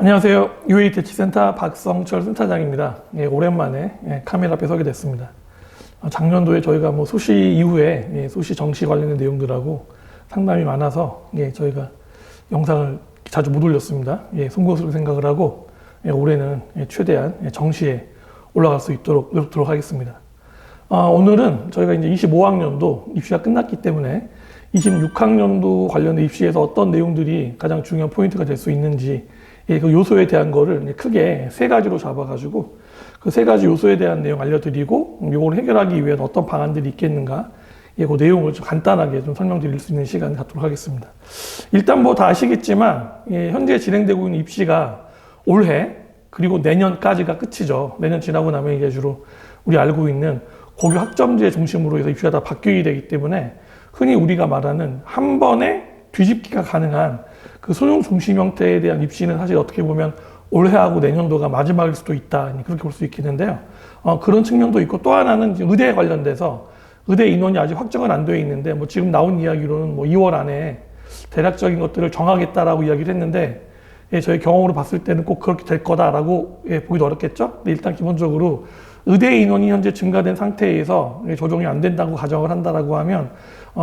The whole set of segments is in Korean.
안녕하세요. UA 대치센터 박성철 센터장입니다. 오랜만에 카메라 앞에 서게 됐습니다. 작년도에 저희가 수시 이후에 수시 정시 관련된 내용들하고 상담이 많아서 저희가 영상을 자주 못 올렸습니다. 송구스럽게 생각을 하고 올해는 최대한 정시에 올라갈 수 있도록 노력하도록 하겠습니다. 오늘은 저희가 이제 25학년도 입시가 끝났기 때문에 26학년도 관련된 입시에서 어떤 내용들이 가장 중요한 포인트가 될 수 있는지 그 요소에 대한 거를 크게 세 가지로 잡아가지고 그 세 가지 요소에 대한 내용 알려드리고 이걸 해결하기 위한 어떤 방안들이 있겠는가 그 내용을 좀 간단하게 좀 설명드릴 수 있는 시간을 갖도록 하겠습니다. 일단 다 아시겠지만 현재 진행되고 있는 입시가 올해 그리고 내년까지가 끝이죠. 내년 지나고 나면 이제 주로 우리 알고 있는 고교 학점제 중심으로 해서 입시가 다 바뀌게 되기 때문에 흔히 우리가 말하는 한 번에 뒤집기가 가능한 그 수능 중심 형태에 대한 입시는 사실 어떻게 보면 올해하고 내년도가 마지막일 수도 있다. 그렇게 볼 수 있겠는데요. 그런 측면도 있고 또 하나는 의대에 관련돼서 의대 인원이 아직 확정은 안 되어 있는데 지금 나온 이야기로는 2월 안에 대략적인 것들을 정하겠다라고 이야기를 했는데 저희 경험으로 봤을 때는 꼭 그렇게 될 거다라고 보기도 어렵겠죠. 근데 일단 기본적으로 의대 인원이 현재 증가된 상태에서 조정이 안 된다고 가정을 한다라고 하면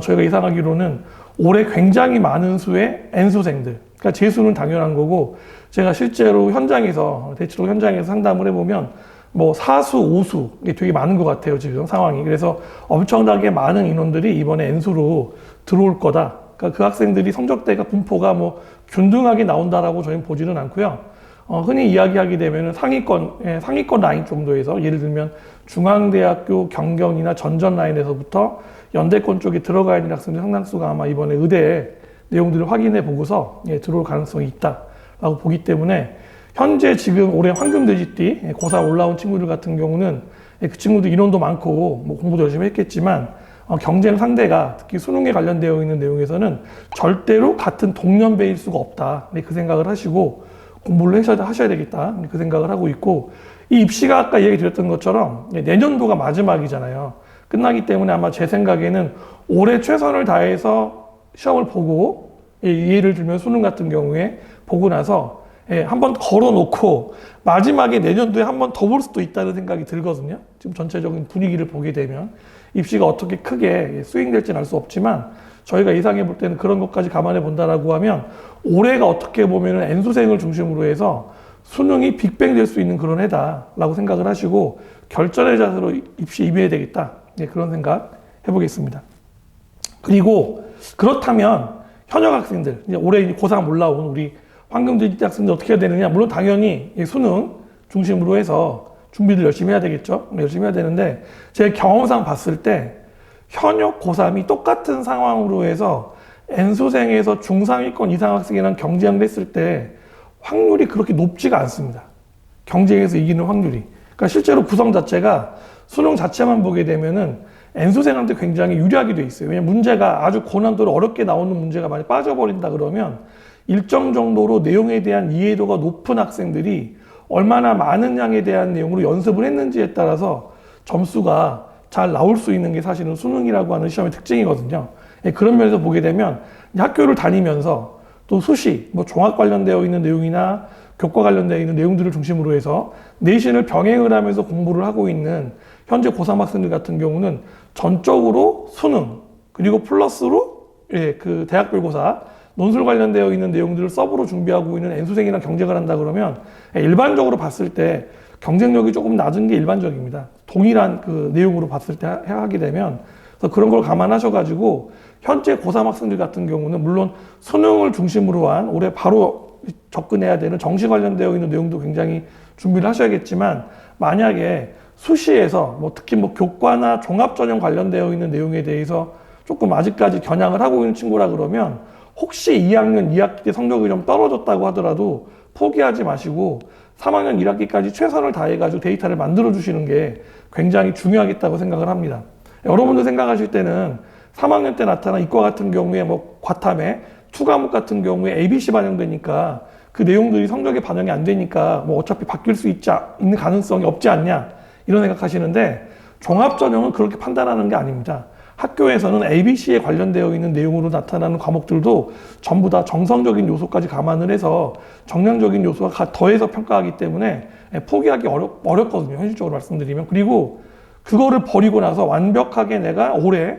저희가 예상하기로는 올해 굉장히 많은 수의 N수생들, 그러니까 재수는 당연한 거고 제가 실제로 현장에서 대치로 현장에서 상담을 해보면 4수, 5수 이게 되게 많은 것 같아요 지금 상황이. 그래서 엄청나게 많은 인원들이 이번에 N수로 들어올 거다. 그러니까 그 학생들이 성적대가 분포가 균등하게 나온다라고 저희는 보지는 않고요. 흔히 이야기하게 되면 상위권 라인 정도에서 예를 들면 중앙대학교 경경이나 전전 라인에서부터 연대권 쪽에 들어가야 되는 학생들 상당수가 아마 이번에 의대 내용들을 확인해 보고서 들어올 가능성이 있다라고 보기 때문에 현재 지금 올해 황금돼지띠 고3 올라온 친구들 같은 경우는 그 친구들 인원도 많고 공부도 열심히 했겠지만 경쟁 상대가 특히 수능에 관련되어 있는 내용에서는 절대로 같은 동년배일 수가 없다. 그 생각을 하시고 공부를 하셔야 되겠다. 그 생각을 하고 있고 이 입시가 아까 얘기 드렸던 것처럼 내년도가 마지막이잖아요. 끝나기 때문에 아마 제 생각에는 올해 최선을 다해서 시험을 보고 예를 들면 수능 같은 경우에 보고 나서 한번 걸어놓고 마지막에 내년도에 한번 더 볼 수도 있다는 생각이 들거든요. 지금 전체적인 분위기를 보게 되면 입시가 어떻게 크게 스윙될지는 알 수 없지만 저희가 예상해 볼 때는 그런 것까지 감안해 본다라고 하면 올해가 어떻게 보면 N수생을 중심으로 해서 수능이 빅뱅 될 수 있는 그런 해다라고 생각을 하시고 결전의 자세로 입시 임해야 되겠다. 그런 생각 해보겠습니다. 그리고 그렇다면 현역 학생들, 올해 고3 올라온 우리 황금돼지 학생들 어떻게 해야 되느냐? 물론 당연히 수능 중심으로 해서 준비를 열심히 해야 되겠죠. 열심히 해야 되는데 제 경험상 봤을 때 현역 고3이 똑같은 상황으로 해서 N수생에서 중상위권 이상 학생이랑 경쟁을 했을 때 확률이 그렇게 높지가 않습니다. 경쟁에서 이기는 확률이. 그러니까 실제로 구성 자체가 수능 자체만 보게 되면은 N수생한테 굉장히 유리하게 돼 있어요. 왜냐면 문제가 아주 고난도로 어렵게 나오는 문제가 많이 빠져버린다 그러면 일정 정도로 내용에 대한 이해도가 높은 학생들이 얼마나 많은 양에 대한 내용으로 연습을 했는지에 따라서 점수가 잘 나올 수 있는 게 사실은 수능이라고 하는 시험의 특징이거든요. 그런 면에서 보게 되면 학교를 다니면서 또 수시, 종합 관련되어 있는 내용이나 교과 관련되어 있는 내용들을 중심으로 해서 내신을 병행을 하면서 공부를 하고 있는 현재 고3 학생들 같은 경우는 전적으로 수능, 그리고 플러스로 그 대학별고사, 논술 관련되어 있는 내용들을 서브로 준비하고 있는 N수생이랑 경쟁을 한다 그러면 일반적으로 봤을 때 경쟁력이 조금 낮은 게 일반적입니다. 동일한 그 내용으로 봤을 때 하게 되면 그래서 그런 걸 감안하셔가지고 현재 고3 학생들 같은 경우는 물론 수능을 중심으로 한 올해 바로 접근해야 되는 정시 관련되어 있는 내용도 굉장히 준비를 하셔야겠지만 만약에 수시에서 특히 교과나 종합전형 관련되어 있는 내용에 대해서 조금 아직까지 겨냥을 하고 있는 친구라 그러면 혹시 2학년 2학기 때 성적이 좀 떨어졌다고 하더라도 포기하지 마시고 3학년 1학기까지 최선을 다해가지고 데이터를 만들어 주시는 게 굉장히 중요하겠다고 생각을 합니다. 여러분들 생각하실 때는 3학년 때 나타난 이과 같은 경우에 과탐에 2과목 같은 경우에 ABC 반영되니까 그 내용들이 성적에 반영이 안 되니까 어차피 바뀔 수 있는 가능성이 없지 않냐 이런 생각하시는데 종합전형은 그렇게 판단하는 게 아닙니다. 학교에서는 ABC에 관련되어 있는 내용으로 나타나는 과목들도 전부 다 정성적인 요소까지 감안을 해서 정량적인 요소가 더해서 평가하기 때문에 포기하기 어렵거든요. 현실적으로 말씀드리면. 그리고 그거를 버리고 나서 완벽하게 내가 올해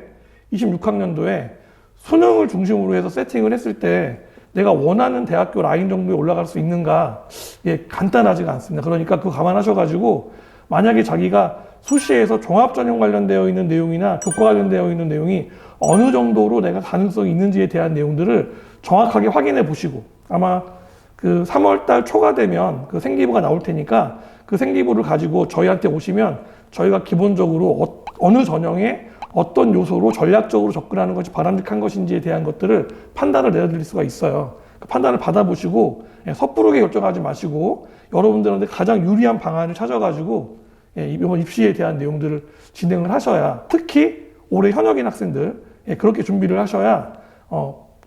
26학년도에 수능을 중심으로 해서 세팅을 했을 때 내가 원하는 대학교 라인 정도에 올라갈 수 있는가? 예, 간단하지가 않습니다. 그러니까 그거 감안하셔가지고 만약에 자기가 수시에서 종합전형 관련되어 있는 내용이나 교과 관련되어 있는 내용이 어느 정도로 내가 가능성이 있는지에 대한 내용들을 정확하게 확인해 보시고 아마 그 3월달 초가 되면 그 생기부가 나올 테니까 그 생기부를 가지고 저희한테 오시면 저희가 기본적으로 어느 전형에 어떤 요소로 전략적으로 접근하는 것이 바람직한 것인지에 대한 것들을 판단을 내려드릴 수가 있어요. 그 판단을 받아보시고 섣부르게 결정하지 마시고 여러분들한테 가장 유리한 방안을 찾아가지고 이번 입시에 대한 내용들을 진행을 하셔야 특히 올해 현역인 학생들 그렇게 준비를 하셔야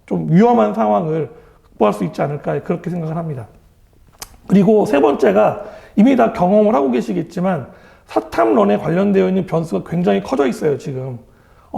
좀 위험한 상황을 극복할 수 있지 않을까 그렇게 생각을 합니다. 그리고 세 번째가 이미 다 경험을 하고 계시겠지만 사탐론에 관련되어 있는 변수가 굉장히 커져 있어요, 지금.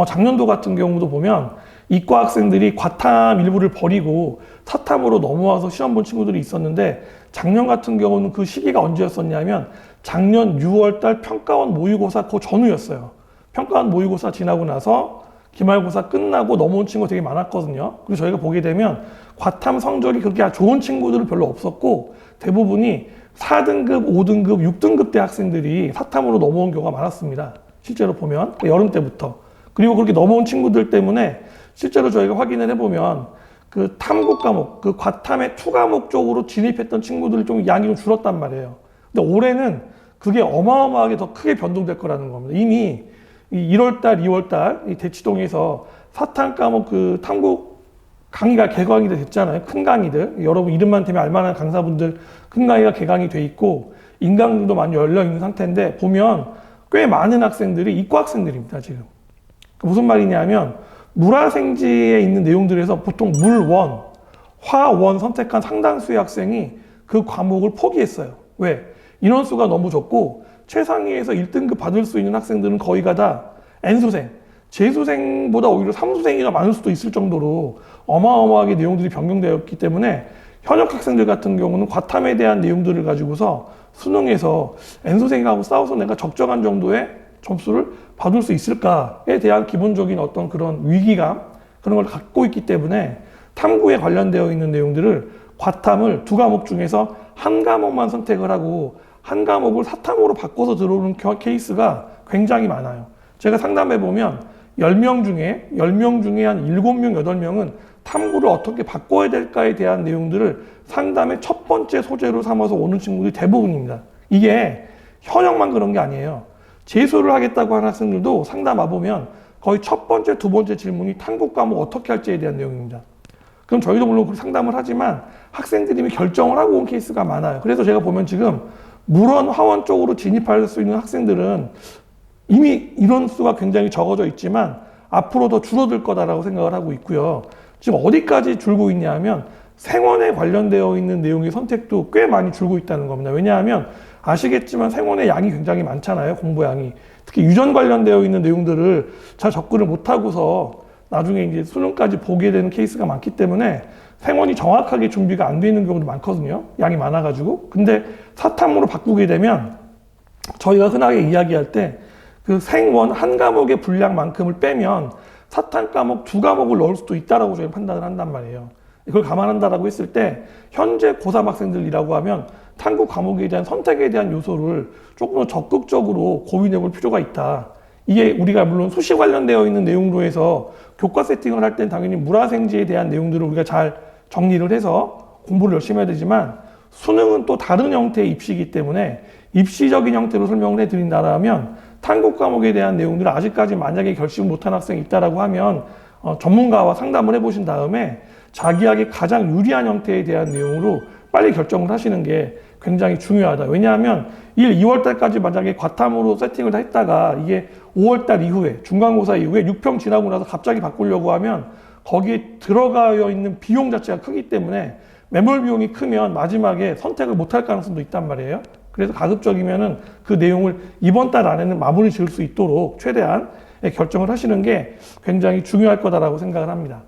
작년도 같은 경우도 보면 이과 학생들이 과탐 일부를 버리고 사탐으로 넘어와서 시험 본 친구들이 있었는데 작년 같은 경우는 그 시기가 언제였었냐면 작년 6월달 평가원 모의고사 그 전후였어요. 평가원 모의고사 지나고 나서 기말고사 끝나고 넘어온 친구가 되게 많았거든요. 그래서 저희가 보게 되면 과탐 성적이 그렇게 좋은 친구들은 별로 없었고 대부분이 4등급, 5등급, 6등급 대 학생들이 사탐으로 넘어온 경우가 많았습니다. 실제로 보면 여름 때부터. 그리고 그렇게 넘어온 친구들 때문에 실제로 저희가 확인을 해보면 그 탐구 과목, 그 과탐의 투 과목 쪽으로 진입했던 친구들이 좀 양이 좀 줄었단 말이에요. 근데 올해는 그게 어마어마하게 더 크게 변동될 거라는 겁니다. 이미 1월달, 2월달 이 대치동에서 사탐 과목 그 탐구 강의가 개강이 됐잖아요. 큰 강의들. 여러분 이름만 대면 알만한 강사분들 큰 강의가 개강이 돼 있고 인강들도 많이 열려 있는 상태인데 보면 꽤 많은 학생들이 이과 학생들입니다, 지금. 무슨 말이냐면 물화생지에 있는 내용들에서 보통 물원, 화원 선택한 상당수의 학생이 그 과목을 포기했어요. 왜? 인원수가 너무 적고 최상위에서 1등급 받을 수 있는 학생들은 거의가 다 N수생, 재수생보다 오히려 삼수생이 더 많을 수도 있을 정도로 어마어마하게 내용들이 변경되었기 때문에 현역 학생들 같은 경우는 과탐에 대한 내용들을 가지고서 수능에서 N수생하고 싸워서 내가 적정한 정도의 점수를 받을 수 있을까에 대한 기본적인 어떤 그런 위기감 그런 걸 갖고 있기 때문에 탐구에 관련되어 있는 내용들을 과탐을 두 과목 중에서 한 과목만 선택을 하고 한 과목을 사탐으로 바꿔서 들어오는 케이스가 굉장히 많아요. 제가 상담해보면 10명 중에 한 7명, 8명은 탐구를 어떻게 바꿔야 될까에 대한 내용들을 상담의 첫 번째 소재로 삼아서 오는 친구들이 대부분입니다. 이게 현역만 그런 게 아니에요. 재수를 하겠다고 하는 학생들도 상담 와보면 거의 첫 번째, 두 번째 질문이 탐구 과목 어떻게 할지에 대한 내용입니다. 그럼 저희도 물론 그 상담을 하지만 학생들이 이미 결정을 하고 온 케이스가 많아요. 그래서 제가 보면 지금 물원, 화원 쪽으로 진입할 수 있는 학생들은 이미 인원수가 굉장히 적어져 있지만 앞으로 더 줄어들 거다라고 생각을 하고 있고요. 지금 어디까지 줄고 있냐 하면 생원에 관련되어 있는 내용의 선택도 꽤 많이 줄고 있다는 겁니다. 왜냐하면 아시겠지만 생원의 양이 굉장히 많잖아요. 공부 양이. 특히 유전 관련되어 있는 내용들을 잘 접근을 못하고서 나중에 이제 수능까지 보게 되는 케이스가 많기 때문에 생원이 정확하게 준비가 안 돼 있는 경우도 많거든요. 양이 많아가지고. 근데 사탐으로 바꾸게 되면 저희가 흔하게 이야기할 때 그 생원 한 과목의 분량만큼을 빼면 사탐 과목 두 과목을 넣을 수도 있다라고 저희는 판단을 한단 말이에요. 이걸 감안한다라고 했을 때 현재 고3 학생들이라고 하면 탐구 과목에 대한 선택에 대한 요소를 조금 더 적극적으로 고민해 볼 필요가 있다. 이게 우리가 물론 수시 관련되어 있는 내용으로 해서 교과 세팅을 할 땐 당연히 물화생지에 대한 내용들을 우리가 잘 정리를 해서 공부를 열심히 해야 되지만 수능은 또 다른 형태의 입시이기 때문에 입시적인 형태로 설명을 해드린다면 탐구 과목에 대한 내용들을 아직까지 만약에 결심을 못한 학생이 있다라고 하면 전문가와 상담을 해보신 다음에 자기에게 가장 유리한 형태에 대한 내용으로 빨리 결정을 하시는 게 굉장히 중요하다. 왜냐하면 2월 달까지 만약에 과탐으로 세팅을 했다가 이게 5월 달 이후에 중간고사 이후에 6평 지나고 나서 갑자기 바꾸려고 하면 거기에 들어가여 있는 비용 자체가 크기 때문에 매몰 비용이 크면 마지막에 선택을 못할 가능성도 있단 말이에요. 그래서 가급적이면은 그 내용을 이번 달 안에는 마무리 지을 수 있도록 최대한 결정을 하시는 게 굉장히 중요할 거다라고 생각을 합니다.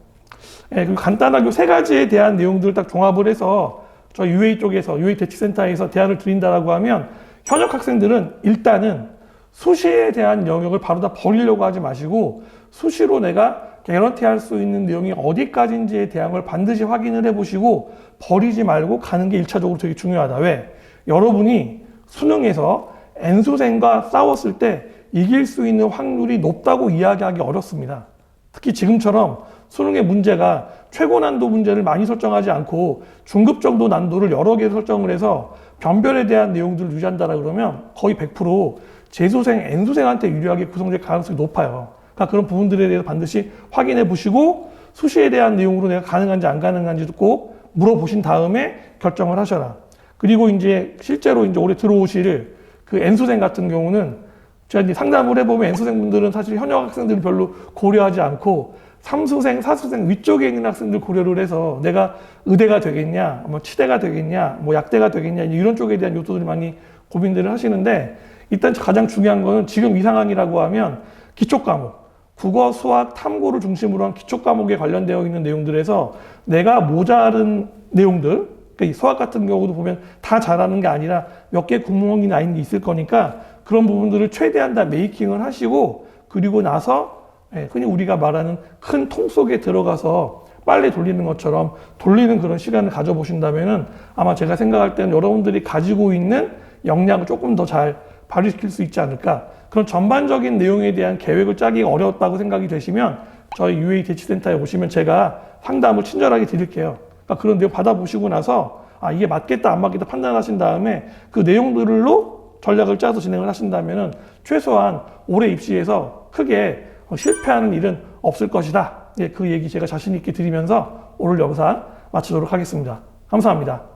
그리고 간단하게 세 가지에 대한 내용들을 딱 종합을 해서 저희 UA 쪽에서, UA 대치센터에서 대안을 드린다라고 하면 현역 학생들은 일단은 수시에 대한 영역을 바로 다 버리려고 하지 마시고 수시로 내가 개런티할 수 있는 내용이 어디까지인지에 대한 걸 반드시 확인을 해보시고 버리지 말고 가는 게 1차적으로 되게 중요하다. 왜? 여러분이 수능에서 N수생과 싸웠을 때 이길 수 있는 확률이 높다고 이야기하기 어렵습니다. 특히 지금처럼 수능의 문제가 최고 난도 문제를 많이 설정하지 않고 중급 정도 난도를 여러 개 설정을 해서 변별에 대한 내용들을 유지한다라 그러면 거의 100% 재수생, N수생한테 유리하게 구성될 가능성이 높아요. 그러니까 그런 부분들에 대해서 반드시 확인해 보시고 수시에 대한 내용으로 내가 가능한지 안 가능한지도 꼭 물어보신 다음에 결정을 하셔라. 그리고 이제 실제로 이제 올해 들어오실 그 N수생 같은 경우는 제가 이제 상담을 해보면 N수생 분들은 사실 현역 학생들을 별로 고려하지 않고 3수생, 4수생 위쪽에 있는 학생들 고려를 해서 내가 의대가 되겠냐, 뭐 치대가 되겠냐, 뭐 약대가 되겠냐 이런 쪽에 대한 요소들이 많이 고민들을 하시는데 일단 가장 중요한 거는 지금 이 상황이라고 하면 기초 과목, 국어, 수학, 탐구를 중심으로 한 기초 과목에 관련되어 있는 내용들에서 내가 모자른 내용들, 그러니까 수학 같은 경우도 보면 다 잘하는 게 아니라 몇 개 구멍이 나 있는 게 있을 거니까 그런 부분들을 최대한 다 메이킹을 하시고 그리고 나서 흔히 우리가 말하는 큰 통 속에 들어가서 빨래 돌리는 것처럼 돌리는 그런 시간을 가져보신다면은 아마 제가 생각할 때는 여러분들이 가지고 있는 역량을 조금 더 잘 발휘시킬 수 있지 않을까. 그런 전반적인 내용에 대한 계획을 짜기가 어려웠다고 생각이 되시면 저희 UA 대치센터에 오시면 제가 상담을 친절하게 드릴게요. 그러니까 그런 내용 받아보시고 나서 아 이게 맞겠다 안 맞겠다 판단하신 다음에 그 내용들로 전략을 짜서 진행을 하신다면은 최소한 올해 입시에서 크게 실패하는 일은 없을 것이다. 그 얘기 제가 자신 있게 드리면서 오늘 영상 마치도록 하겠습니다. 감사합니다.